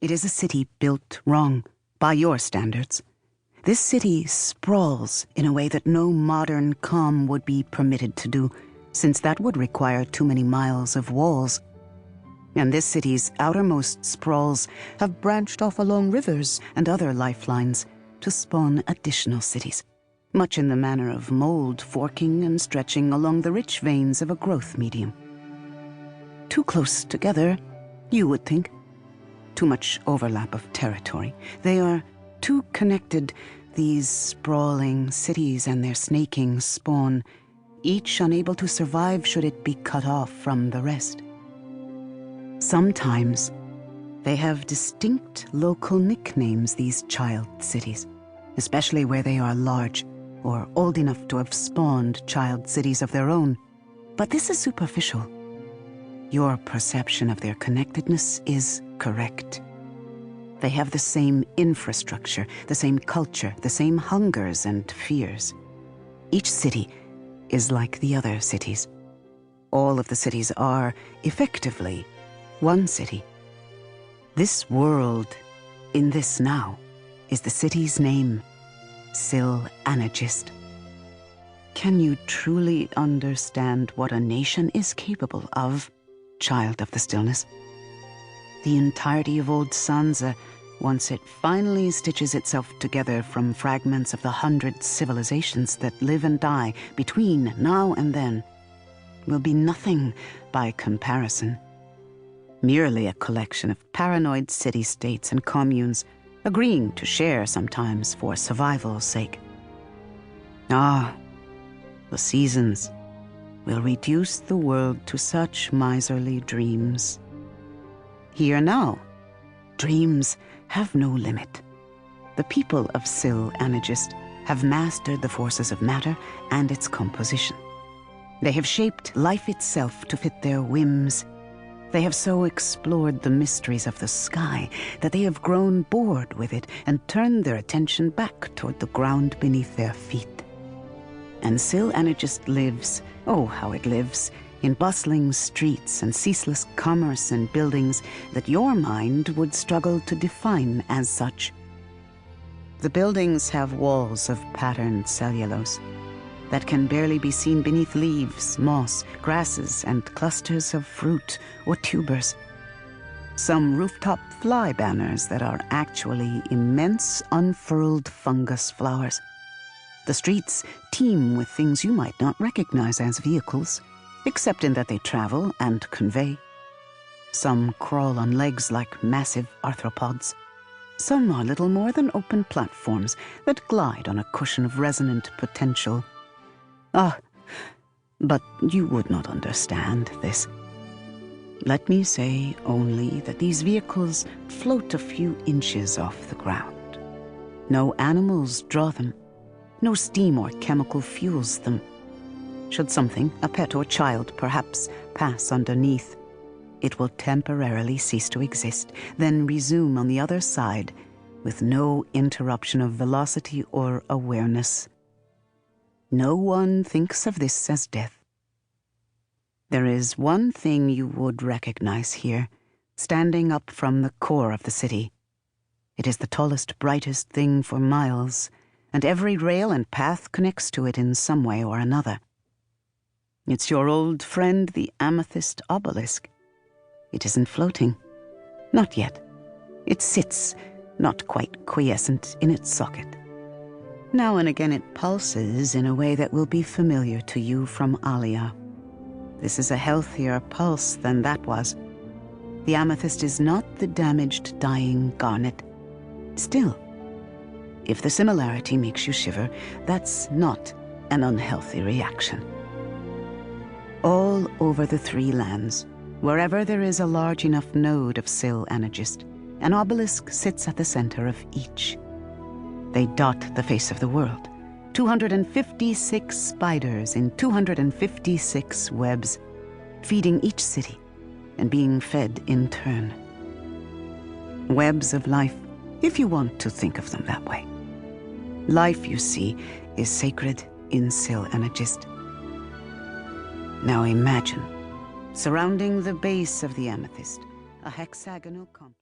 It is a city built wrong, by your standards. This city sprawls in a way that no modern calm would be permitted to do, since that would require too many miles of walls. And this city's outermost sprawls have branched off along rivers and other lifelines to spawn additional cities, much in the manner of mold forking and stretching along the rich veins of a growth medium. Too close together, you would think. Too much overlap of territory. They are too connected, these sprawling cities and their snaking spawn, each unable to survive should it be cut off from the rest. Sometimes they have distinct local nicknames, these child cities, especially where they are large or old enough to have spawned child cities of their own. But this is superficial. Your perception of their connectedness is correct. They have the same infrastructure, the same culture, the same hungers and fears. Each city is like the other cities. All of the cities are, effectively, one city. This world, in this now, is the city's name, Sil-Anagist. Can you truly understand what a nation is capable of, child of the stillness? The entirety of old Sansa, once it finally stitches itself together from fragments of the 100 civilizations that live and die between now and then, will be nothing by comparison. Merely a collection of paranoid city-states and communes, agreeing to share sometimes for survival's sake. Ah, the seasons will reduce the world to such miserly dreams. Here now, dreams have no limit. The people of Sil-Anagist have mastered the forces of matter and its composition. They have shaped life itself to fit their whims. They have so explored the mysteries of the sky that they have grown bored with it and turned their attention back toward the ground beneath their feet. And Sil-Anagist lives, oh how it lives, in bustling streets and ceaseless commerce and buildings that your mind would struggle to define as such. The buildings have walls of patterned cellulose that can barely be seen beneath leaves, moss, grasses, and clusters of fruit or tubers. Some rooftop fly banners that are actually immense unfurled fungus flowers. The streets teem with things you might not recognize as vehicles, except in that they travel and convey. Some crawl on legs like massive arthropods. Some are little more than open platforms that glide on a cushion of resonant potential. Ah, but you would not understand this. Let me say only that these vehicles float a few inches off the ground. No animals draw them. No steam or chemical fuels them. Should something, a pet or child perhaps, pass underneath, it will temporarily cease to exist, then resume on the other side with no interruption of velocity or awareness. No one thinks of this as death. There is one thing you would recognize here, standing up from the core of the city. It is the tallest, brightest thing for miles, and every rail and path connects to it in some way or another. It's your old friend, the amethyst obelisk. It isn't floating. Not yet. It sits, not quite quiescent, in its socket. Now and again it pulses in a way that will be familiar to you from Alia. This is a healthier pulse than that was. The amethyst is not the damaged, dying garnet. Still, if the similarity makes you shiver, that's not an unhealthy reaction. All over the three lands, wherever there is a large enough node of Sil-Anagist, an obelisk sits at the center of each. They dot the face of the world. 256 spiders in 256 webs, feeding each city and being fed in turn. Webs of life, if you want to think of them that way. Life, you see, is sacred in Sil-Anagist. Now imagine, surrounding the base of the amethyst, a hexagonal complex.